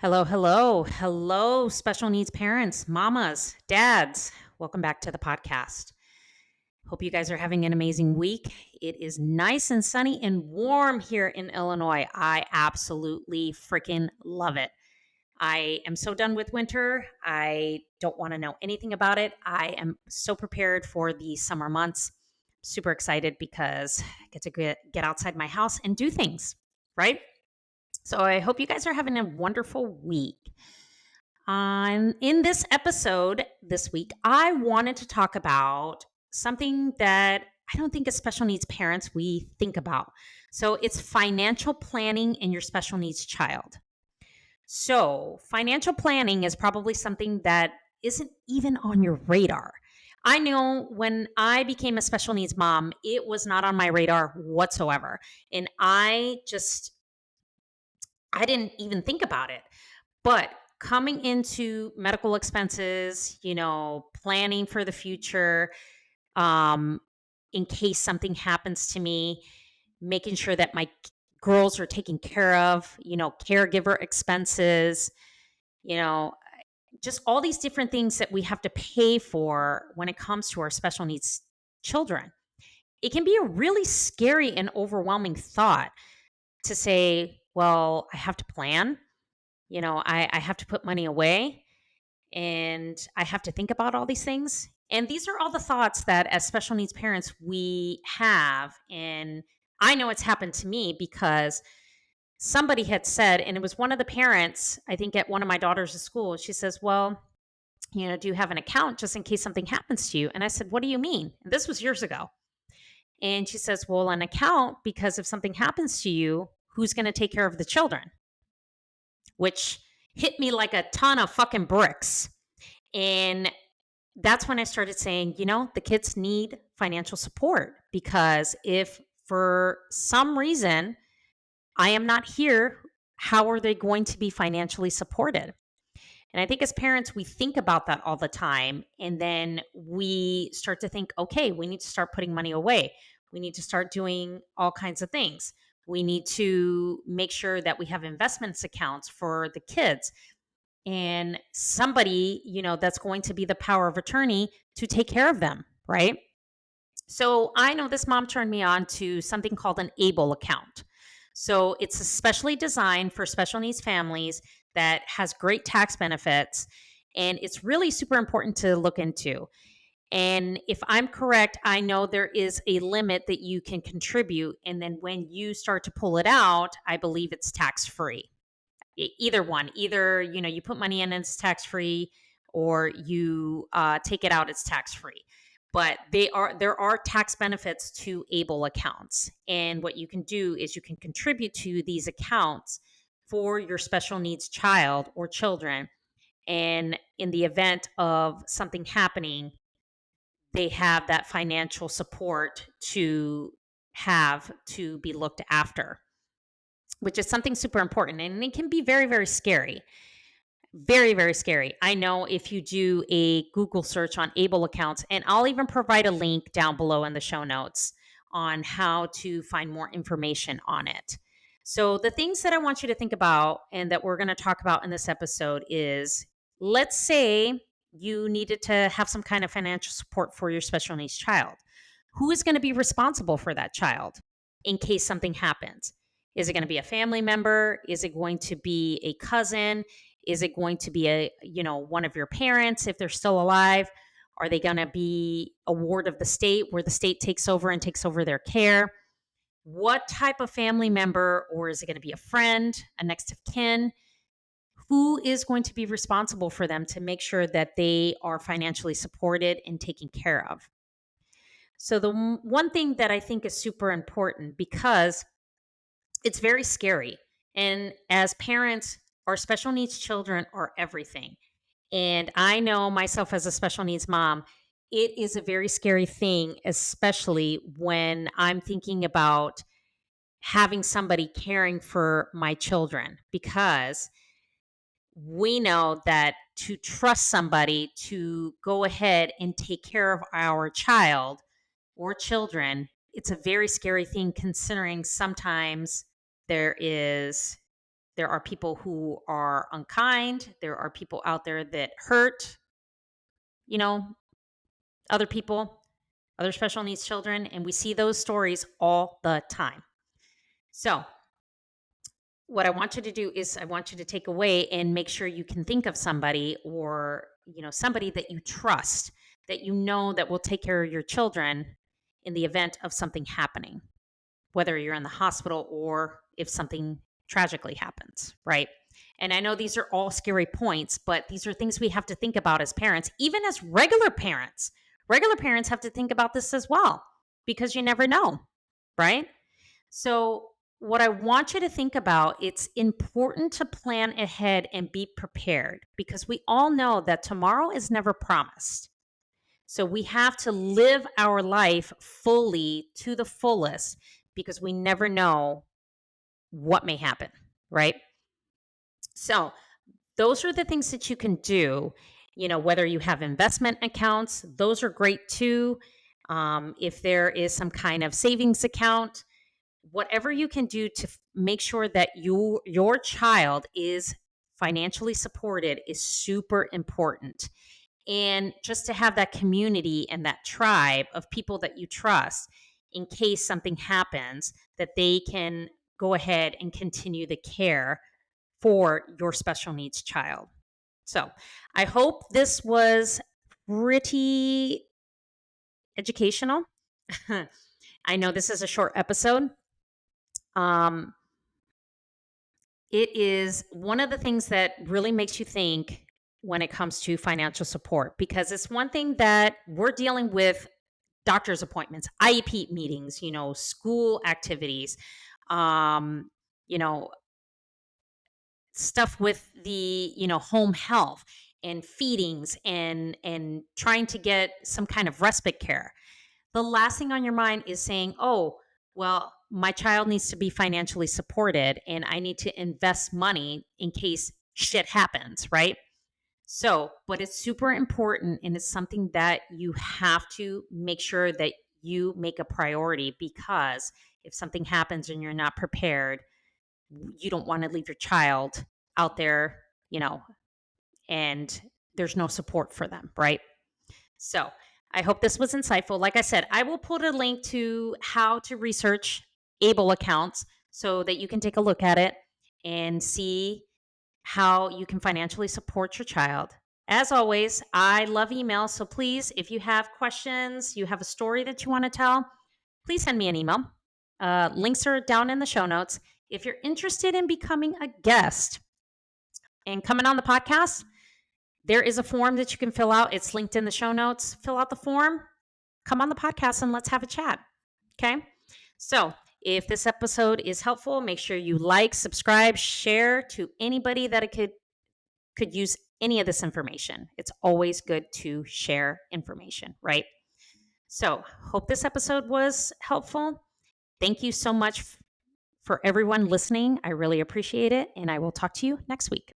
Hello, hello, hello, special needs parents, mamas, dads. Welcome back to the podcast. Hope you guys are having an amazing week. It is nice and sunny and warm here in Illinois. I absolutely freaking love it. I am so done with winter. I don't want to know anything about it. I am so prepared for the summer months. Super excited because I get to get outside my house and do things, right? So I hope you guys are having a wonderful week. In this episode this week, I wanted to talk about something that I don't think as special needs parents we think about. So it's financial planning in your special needs child. So financial planning is probably something that isn't even on your radar. I know when I became a special needs mom, it was not on my radar whatsoever. And I didn't even think about it. But coming into medical expenses, planning for the future, um, in case something happens to me, making sure that my girls are taken care of, caregiver expenses, you know, just all these different things that we have to pay for when it comes to our special needs children. It can be a really scary and overwhelming thought to say, well, I have to plan. I have to put money away and I have to think about all these things. And these are all the thoughts that, as special needs parents, we have. And I know it's happened to me because somebody had said, and it was one of the parents, I think at one of my daughters' school, she says, well, do you have an account just in case something happens to you? And I said, what do you mean? And this was years ago. And she says, well, an account because if something happens to you, who's going to take care of the children? Which hit me like a ton of fucking bricks. And that's when I started saying, the kids need financial support because if for some reason I am not here, how are they going to be financially supported? And I think as parents, we think about that all the time. And then we start to think, okay, we need to start putting money away. We need to start doing all kinds of things. We need to make sure that we have investments accounts for the kids and somebody, that's going to be the power of attorney to take care of them, right? So I know this mom turned me on to something called an ABLE account. So it's especially designed for special needs families that has great tax benefits. And it's really super important to look into. And if I'm correct, I know there is a limit that you can contribute. And then when you start to pull it out, I believe it's tax free. Either one, either, you put money in and it's tax free or you take it out, it's tax free. But there are tax benefits to ABLE accounts. And what you can do is you can contribute to these accounts for your special needs child or children. And in the event of something happening, they have that financial support to have to be looked after, which is something super important. And it can be very, very scary. Very, very scary. I know if you do a Google search on ABLE accounts, and I'll even provide a link down below in the show notes on how to find more information on it. So, the things that I want you to think about and that we're going to talk about in this episode is, let's say you needed to have some kind of financial support for your special needs child. Who is going to be responsible for that child in case something happens? Is it going to be a family member? Is it going to be a cousin? Is it going to be one of your parents if they're still alive? Are they going to be a ward of the state where the state takes over and takes over their care? What type of family member, or is it going to be a friend, a next of kin? Who is going to be responsible for them to make sure that they are financially supported and taken care of? So the one thing that I think is super important, because it's very scary. And as parents, our special needs children are everything. And I know myself as a special needs mom, it is a very scary thing, especially when I'm thinking about having somebody caring for my children, because we know that to trust somebody to go ahead and take care of our child or children, it's a very scary thing considering sometimes there is There are people who are unkind. There are people out there that hurt, you know, other people, other special needs children. And we see those stories all the time. So, what I want you to do is I want you to take away and make sure you can think of somebody, or, somebody that you trust, that you know that will take care of your children in the event of something happening, whether you're in the hospital or if something tragically happens, right? And I know these are all scary points, but these are things we have to think about as parents, even as regular parents. Regular parents have to think about this as well, because you never know, right? So, what I want you to think about, it's important to plan ahead and be prepared, because we all know that tomorrow is never promised. So we have to live our life fully to the fullest, because we never know what may happen, right? So those are the things that you can do. Whether you have investment accounts, those are great too. If there is some kind of savings account, whatever you can do to make sure that your child is financially supported is super important. And just to have that community and that tribe of people that you trust in case something happens, that they can go ahead and continue the care for your special needs child. So I hope this was pretty educational. I know this is a short episode. It is one of the things that really makes you think when it comes to financial support, because it's one thing that we're dealing with: doctor's appointments, IEP meetings, school activities, um, you know, stuff with the, home health and feedings, and trying to get some kind of respite care. The last thing on your mind is saying, oh, well, my child needs to be financially supported and I need to invest money in case shit happens, right? So, but it's super important, and it's something that you have to make sure that you make a priority, because if something happens and you're not prepared, you don't want to leave your child out there, and there's no support for them, right? So, I hope this was insightful. Like I said, I will put a link to how to research ABLE accounts so that you can take a look at it and see how you can financially support your child. As always, I love email. So please, if you have questions, you have a story that you want to tell, please send me an email. Links are down in the show notes. If you're interested in becoming a guest and coming on the podcast, there is a form that you can fill out. It's linked in the show notes. Fill out the form, come on the podcast, and let's have a chat. Okay? So, if this episode is helpful, make sure you like, subscribe, share to anybody that it could use any of this information. It's always good to share information, right? So, hope this episode was helpful. Thank you so much for everyone listening. I really appreciate it, and I will talk to you next week.